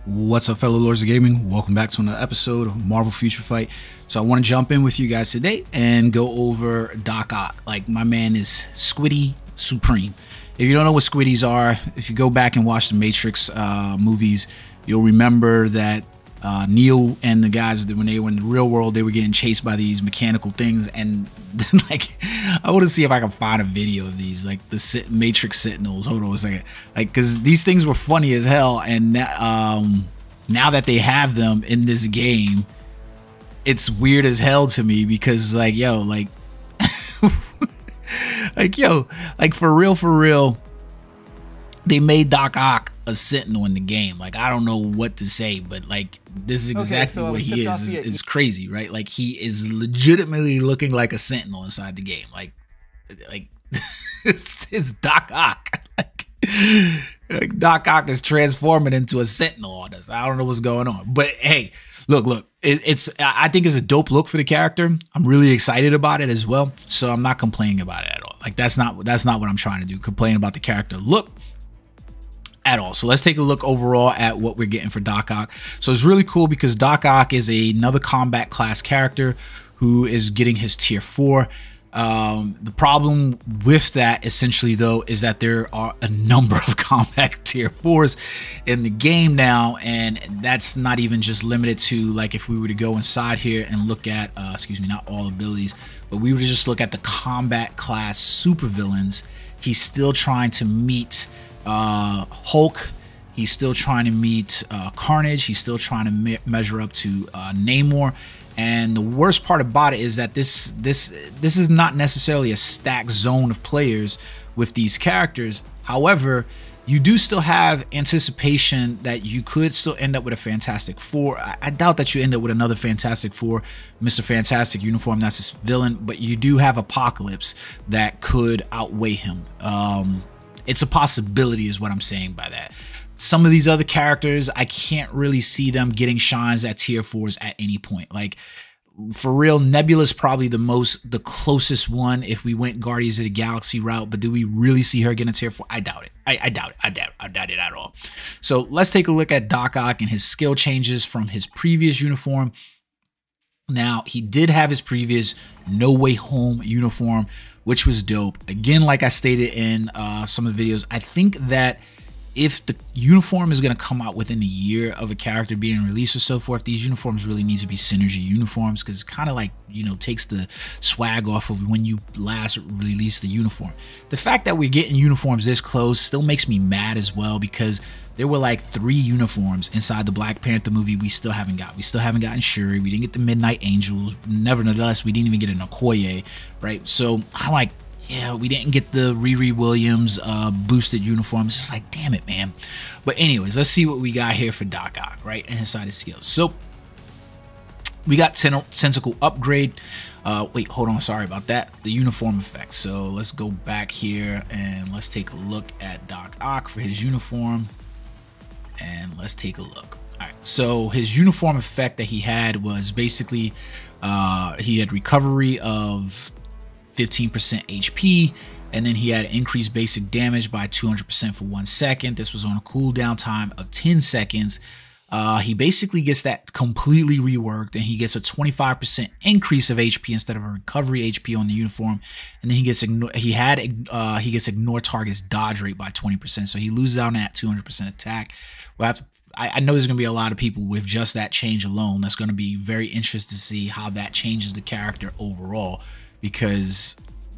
What's up, fellow lords of gaming? Welcome back to another episode of Marvel Future Fight. So I want to jump in with you guys today and go over Doc Ock. Like, my man is Squiddy Supreme. If you don't know what Squiddies are, if you go back and watch the Matrix movies, you'll remember that Neo and the guys, when they were in the real world, they were getting chased by these mechanical things. And like, I want to see if I can find a video of these, like the Matrix Sentinels. Hold on a second, like, because these things were funny as hell. And now that they have them in this game, it's weird as hell to me because, like, yo, like, like for real, they made Doc Ock a Sentinel in the game. Like, I don't know what to say, but like, this is exactly what he is. It's crazy, right? Like, he is legitimately looking like a Sentinel inside the game. Like it's Doc Ock. Like Doc Ock is transforming into a Sentinel on us. I don't know what's going on, but hey, look, I think it's a dope look for the character. I'm really excited about it as well, so I'm not complaining about it at all. Like, that's not what I'm trying to do, complain about the character look at all. So let's take a look overall at what we're getting for Doc Ock. So it's really cool because Doc Ock is another combat class character who is getting his tier 4. The problem with that, essentially, though, is that there are a number of combat tier 4s in the game now, and that's not even just limited to, like, if we were to go inside here and look at, excuse me, not all abilities, but we were to just look at the combat class supervillains. He's still trying to meet Hulk. He's still trying to meet Carnage. He's still trying to measure up to Namor. And the worst part about it is that this is not necessarily a stacked zone of players with these characters. However, you do still have anticipation that you could still end up with a Fantastic Four. I doubt that you end up with another Fantastic Four, Mr. Fantastic uniform. That's his villain, but you do have Apocalypse that could outweigh him. It's a possibility is what I'm saying by that. Some of these other characters, I can't really see them getting shines at tier 4s at any point. Like, for real, Nebula's probably the closest one if we went Guardians of the Galaxy route, but do we really see her getting a tier 4? I doubt it. I doubt it at all. So let's take a look at Doc Ock and his skill changes from his previous uniform. Now, he did have his previous No Way Home uniform, which was dope. Again, like I stated in some of the videos, I think that if the uniform is going to come out within a year of a character being released or so forth, these uniforms really need to be synergy uniforms, because it kind of, like, you know, takes the swag off of when you last released the uniform. The fact that we're getting uniforms this close still makes me mad as well, because there were like 3 uniforms inside the Black Panther movie we still haven't got. We still haven't gotten Shuri. We didn't get the Midnight Angels. Nevertheless, we didn't even get an Okoye, right? So I'm like, yeah, we didn't get the Riri Williams boosted uniform. It's just like, damn it, man. But anyways, let's see what we got here for Doc Ock, right? And inside his skills. So we got tentacle upgrade. Wait, hold on. Sorry about that. The uniform effect. So let's go back here and let's take a look at Doc Ock for his uniform. And let's take a look. All right. So his uniform effect that he had was basically he had recovery of 15% HP, and then he had increased basic damage by 200% for 1 second. This was on a cooldown time of 10 seconds. He basically gets that completely reworked, and he gets a 25% increase of HP instead of a recovery HP on the uniform. And then he gets ignore target's dodge rate by 20%, so he loses out on that 200% attack. We'll have to, I know there's going to be a lot of people with just that change alone. That's going to be very interesting to see how that changes the character overall, because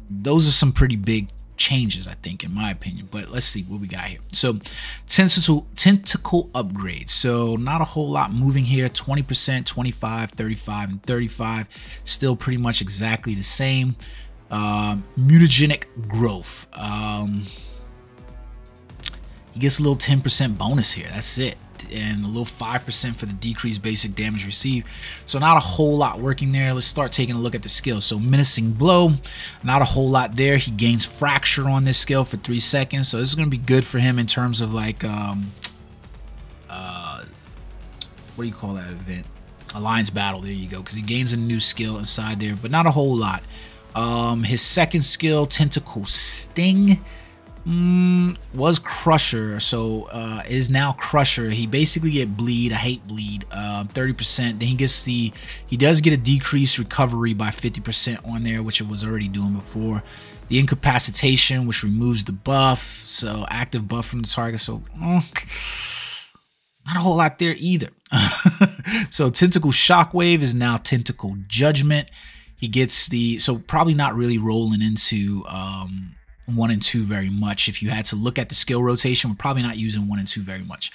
those are some pretty big changes, I think, in my opinion. But let's see what we got here. So tentacle upgrade. So not a whole lot moving here. 20%, 25, 35, and 35. Still pretty much exactly the same. Mutagenic growth. He gets a little 10% bonus here. That's it. And a little 5% for the decreased basic damage received. So not a whole lot working there. Let's start taking a look at the skills. So menacing blow, not a whole lot there. He gains fracture on this skill for 3 seconds. So this is going to be good for him in terms of, like, what do you call that event? Alliance battle. There you go. Because he gains a new skill inside there, but not a whole lot. His second skill, tentacle sting. Was Crusher, so is now Crusher. He basically get bleed, I hate bleed, 30%. Then he does get a decreased recovery by 50% on there, which it was already doing before. The incapacitation, which removes the buff, so active buff from the target. So not a whole lot there either. So Tentacle Shockwave is now Tentacle Judgment. He gets so probably not really rolling into 1 and 2 very much. If you had to look at the skill rotation, we're probably not using 1 and 2 very much.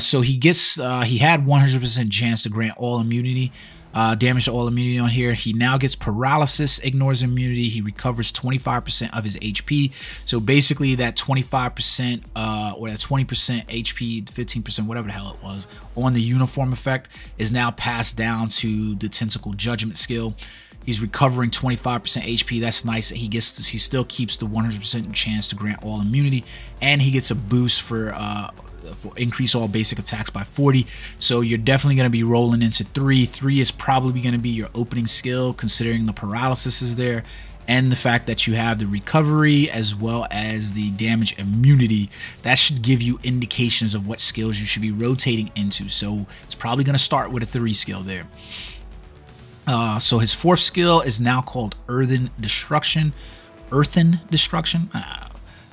So he had 100% chance to grant all immunity, damage to all immunity on here. He now gets paralysis, ignores immunity. He recovers 25% of his HP. So basically that 25% or that 20% HP, 15%, whatever the hell it was, on the uniform effect is now passed down to the Tentacle Judgment skill. He's recovering 25% HP. That's nice. He still keeps the 100% chance to grant all immunity, and he gets a boost for increase all basic attacks by 40. So you're definitely going to be rolling into 3. 3 is probably going to be your opening skill, considering the paralysis is there, and the fact that you have the recovery as well as the damage immunity. That should give you indications of what skills you should be rotating into. So it's probably going to start with a 3 skill there. So his 4th skill is now called Earthen Destruction.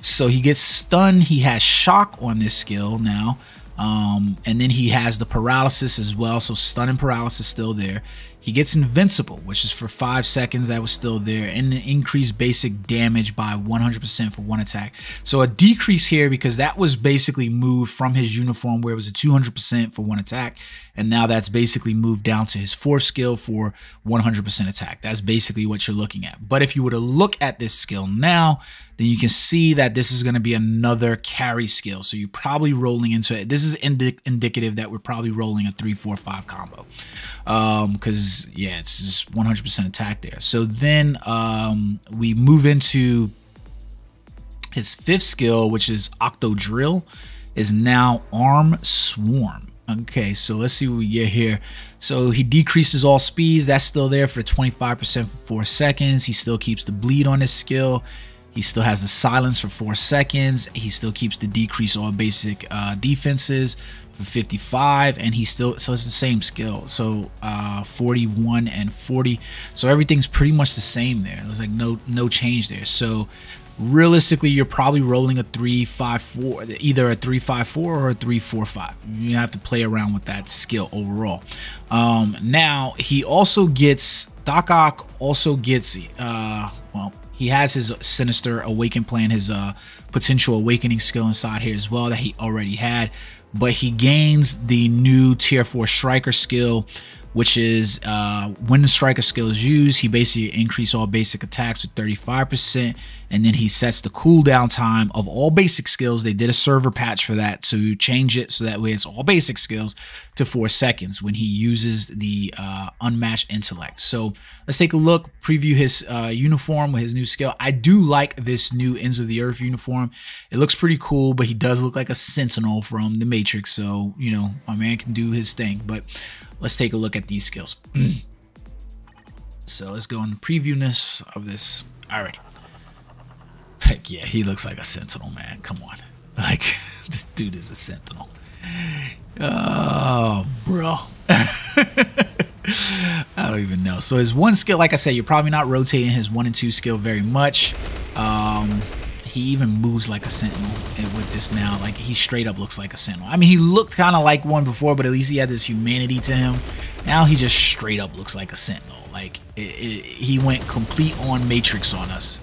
So he gets stunned. He has shock on this skill now. And then he has the paralysis as well. So stun and paralysis still there. He gets invincible, which is for 5 seconds. That was still there. And increased basic damage by 100% for 1 attack. So a decrease here because that was basically moved from his uniform where it was a 200% for 1 attack. And now that's basically moved down to his 4th skill for 100% attack. That's basically what you're looking at. But if you were to look at this skill now, then you can see that this is going to be another carry skill. So you're probably rolling into it. This is indicative that we're probably rolling a 3-4-5 combo. Because, yeah, it's just 100% attack there. So then we move into his 5th skill, which is Octo Drill, is now Arm Swarm. Okay, so let's see what we get here. So he decreases all speeds. That's still there for 25% for 4 seconds. He still keeps the bleed on his skill. He still has the silence for 4 seconds. He still keeps the decrease all basic defenses for 55, and so it's the same skill. So 41 and 40. So everything's pretty much the same there. There's like no change there. So realistically, you're probably rolling a 3-5-4, either a 3-5-4 or a 3-4-5. You have to play around with that skill overall. Now he also gets Doc Ock. Also gets well, he has his Sinister Awaken plan, his potential awakening skill inside here as well that he already had. But he gains the new tier 4 striker skill, which is when the striker skill is used, he basically increases all basic attacks with 35%, and then he sets the cooldown time of all basic skills. They did a server patch for that to change it so that way it's all basic skills to 4 seconds when he uses the unmatched intellect. So let's take a look, preview his uniform with his new skill. I do like this new Ends of the Earth uniform. It looks pretty cool, but he does look like a Sentinel from the Matrix, so you know, my man can do his thing. But let's take a look at these skills. So let's go in the previewiness of this. Alrighty. Heck yeah, he looks like a Sentinel, man. Come on. Like, this dude is a Sentinel. Oh, bro. I don't even know. So his 1 skill, like I said, you're probably not rotating his 1 and 2 skill very much. He even moves like a Sentinel with this now. Like, he straight up looks like a Sentinel. I mean, he looked kind of like one before, but at least he had this humanity to him. Now he just straight up looks like a Sentinel. Like, he went complete on Matrix on us.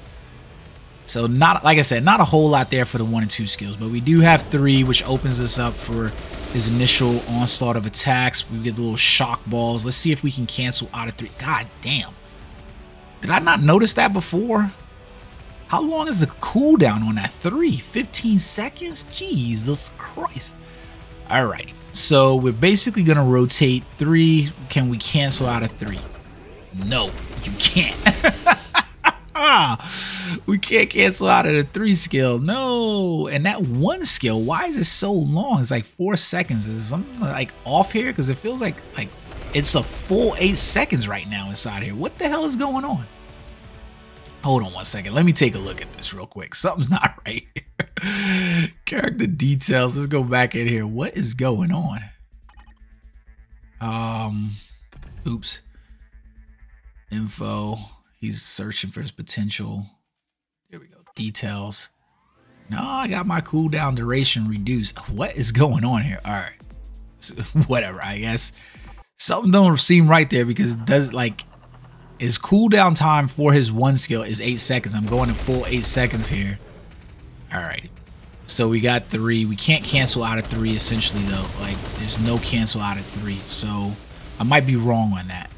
So not, like I said, not a whole lot there for the 1 and 2 skills, but we do have 3, which opens us up for his initial onslaught of attacks. We get the little shock balls. Let's see if we can cancel out of 3. God damn. Did I not notice that before? How long is the cooldown on that 3? 15 seconds? Jesus Christ. Alright. So we're basically going to rotate 3. Can we cancel out of 3? No, you can't. We can't cancel out of the 3 skill. No. And that 1 skill, why is it so long? It's like 4 seconds. Is something like off here? Because it feels like it's a full 8 seconds right now inside here. What the hell is going on? Hold on 1 second. Let me take a look at this real quick. Something's not right. Character details. Let's go back in here. What is going on? Oops. Info. He's searching for his potential. There we go. Details. No, I got my cooldown duration reduced. What is going on here? All right. So, whatever, I guess. Something don't seem right there because it does, like, his cooldown time for his one skill is 8 seconds. I'm going in full 8 seconds here. All right. So we got 3. We can't cancel out of 3 essentially though. Like, there's no cancel out of 3. So I might be wrong on that.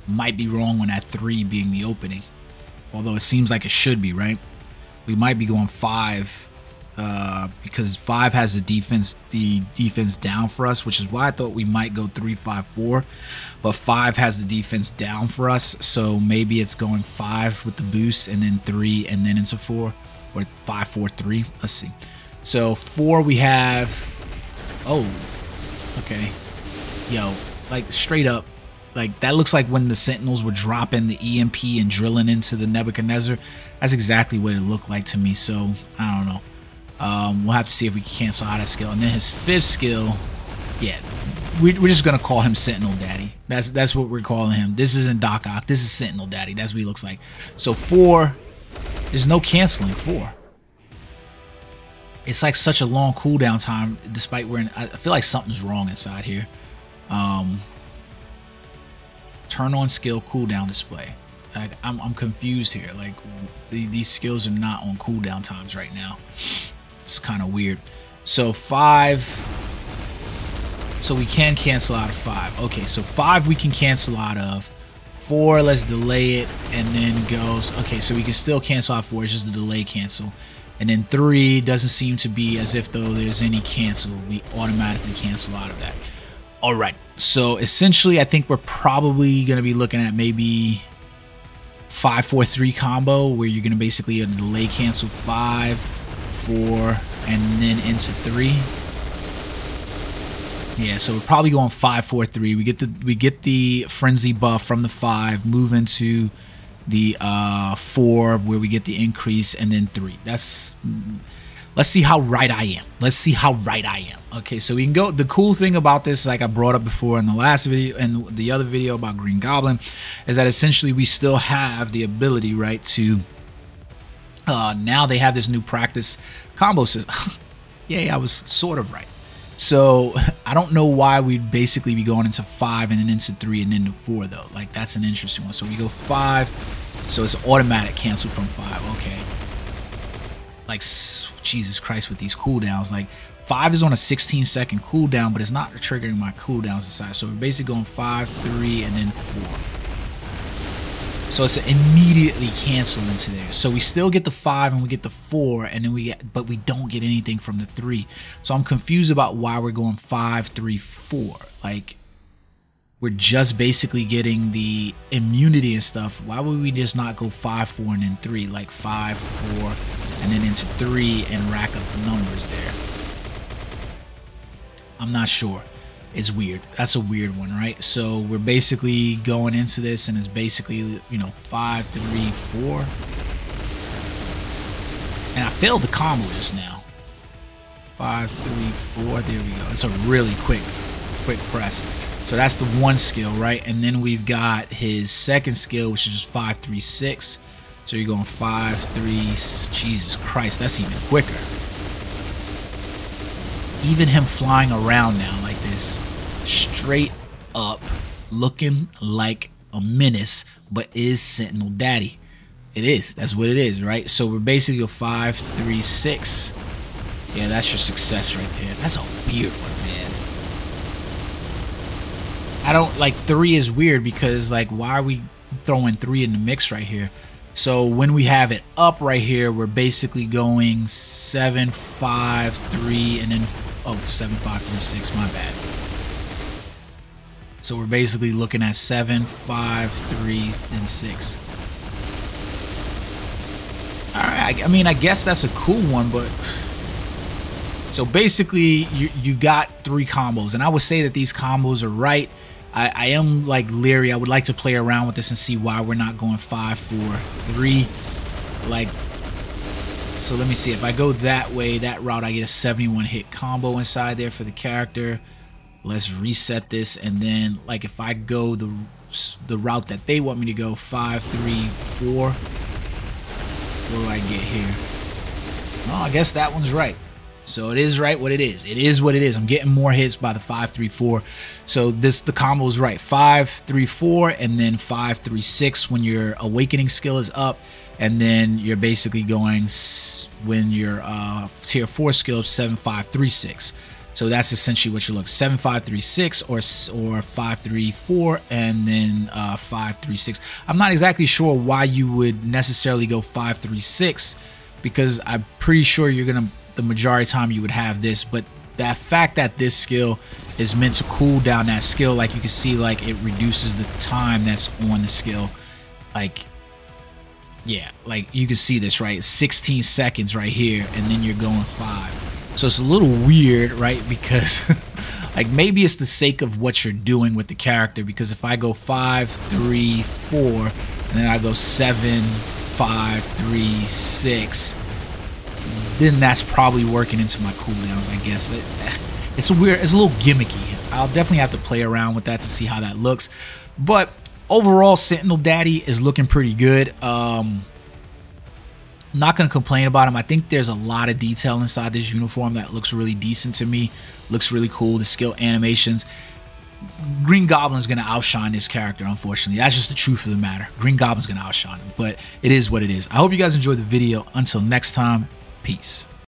Might be wrong on that 3 being the opening. Although it seems like it should be, right? We might be going 5 because 5 has the defense down for us, which is why I thought we might go 3-5-4. But 5 has the defense down for us, so maybe it's going 5 with the boost and then 3 and then into 4, or 5-4-3. Let's see. So 4 we have. Oh, okay. Yo, like straight up. Like, that looks like when the Sentinels were dropping the EMP and drilling into the Nebuchadnezzar. That's exactly what it looked like to me. So, I don't know. We'll have to see if we can cancel out that skill. And then his 5th skill, yeah, we're just going to call him Sentinel Daddy. That's what we're calling him. This isn't Doc Ock. This is Sentinel Daddy. That's what he looks like. So, 4, there's no canceling 4. It's like such a long cooldown time, despite we're in, I feel like something's wrong inside here. Turn on skill cooldown display. Like, I'm confused here. Like, these skills are not on cooldown times right now. It's kind of weird. So 5. So we can cancel out of 5. Okay, so 5 we can cancel out of. 4, let's delay it, and then goes. Okay, so we can still cancel out 4. It's just the delay cancel. And then 3 doesn't seem to be as if though there's any cancel. We automatically cancel out of that. All right, so essentially I think we're probably going to be looking at maybe 5-4-3 combo where you're going to basically delay cancel 5, 4, and then into 3. Yeah, so we're probably going 5-4-3. We get the frenzy buff from the 5, move into the 4 where we get the increase, and then 3. Let's see how right I am. Let's see how right I am. Okay, so we can go. The cool thing about this, like I brought up before in the last video and the other video about Green Goblin, is that essentially we still have the ability, right, to now they have this new practice combo system. Yeah, I was sort of right. So I don't know why we'd basically be going into 5 and then into 3 and then to 4 though. Like, that's an interesting one. So we go 5, so it's automatic cancel from 5. Okay. Like, Jesus Christ, with these cooldowns, like 5 is on a 16-second cooldown, but it's not triggering my cooldowns inside. So we're basically going 5, 3, and then 4. So it's immediately cancel into there. So we still get the 5 and we get the 4, and then but we don't get anything from the 3. So I'm confused about why we're going 5, 3, 4. Like, we're just basically getting the immunity and stuff. Why would we just not go 5, 4, and then 3? Like 5, 4, and then into 3 and rack up the numbers there. I'm not sure. It's weird. That's a weird one, right? So we're basically going into this, and it's basically, you know, 5, 3, 4. And I failed the combo just now. 5, 3, 4. There we go. It's a really quick press. So that's the one skill, right? And then we've got his second skill, which is just 5, 3, 6. So you're going 5, 3. Jesus Christ, that's even quicker. Even him flying around now like this, straight up looking like a menace, but is Sentinel Daddy. It is. That's what it is, right? So we're basically a 5, 3, 6. Yeah, that's your success right there. That's a weird one, man. I don't like 3 is weird because, like, why are we throwing 3 in the mix right here? So when we have it up right here, we're basically going 7, 5, 3, and then 7, 5, 3, 6. My bad. So we're basically looking at 7, 5, 3, and 6. All right. I mean, I guess that's a cool one, but so basically you've got 3 combos, and I would say that these combos are right. I am like leery. I would like to play around with this and see why we're not going 5, 4, 3. Like, So let me see. If I go that way, that route, I get a 71 hit combo inside there for the character. Let's reset this, and then like if I go the route that they want me to go, 5, 3, 4. What do I get here? Oh, I guess that one's right. So it is right what it is. It is what it is. I'm getting more hits by the 5, 3, 4. So the combo is right. 5, 3, 4, and then 5, 3, 6 when your awakening skill is up, and then you're basically going when your tier 4 skill is 7, 5, 3, 6. So that's essentially what you're looking. 7, 5, 3, 6, or 5, 3, 4, and then 5, 3, 6. I'm not exactly sure why you would necessarily go 5, 3, 6, because I'm pretty sure you're gonna, the majority of the time you would have this, but that fact that this skill is meant to cool down that skill, like you can see, like it reduces the time that's on the skill. Like, yeah, like you can see this, right? 16 seconds right here, and then you're going 5. So it's a little weird, right? Because like maybe it's the sake of what you're doing with the character, because if I go 5, 3, 4, and then I go 7, 5, 3, 6, then that's probably working into my cooldowns, I guess. It's a little gimmicky. I'll definitely have to play around with that to see how that looks. But overall, Sentinel Daddy is looking pretty good. Not going to complain about him. I think there's a lot of detail inside this uniform that looks really decent to me. Looks really cool. The skill animations. Green Goblin's going to outshine this character, unfortunately. That's just the truth of the matter. Green Goblin's going to outshine him, but it is what it is. I hope you guys enjoyed the video. Until next time, peace.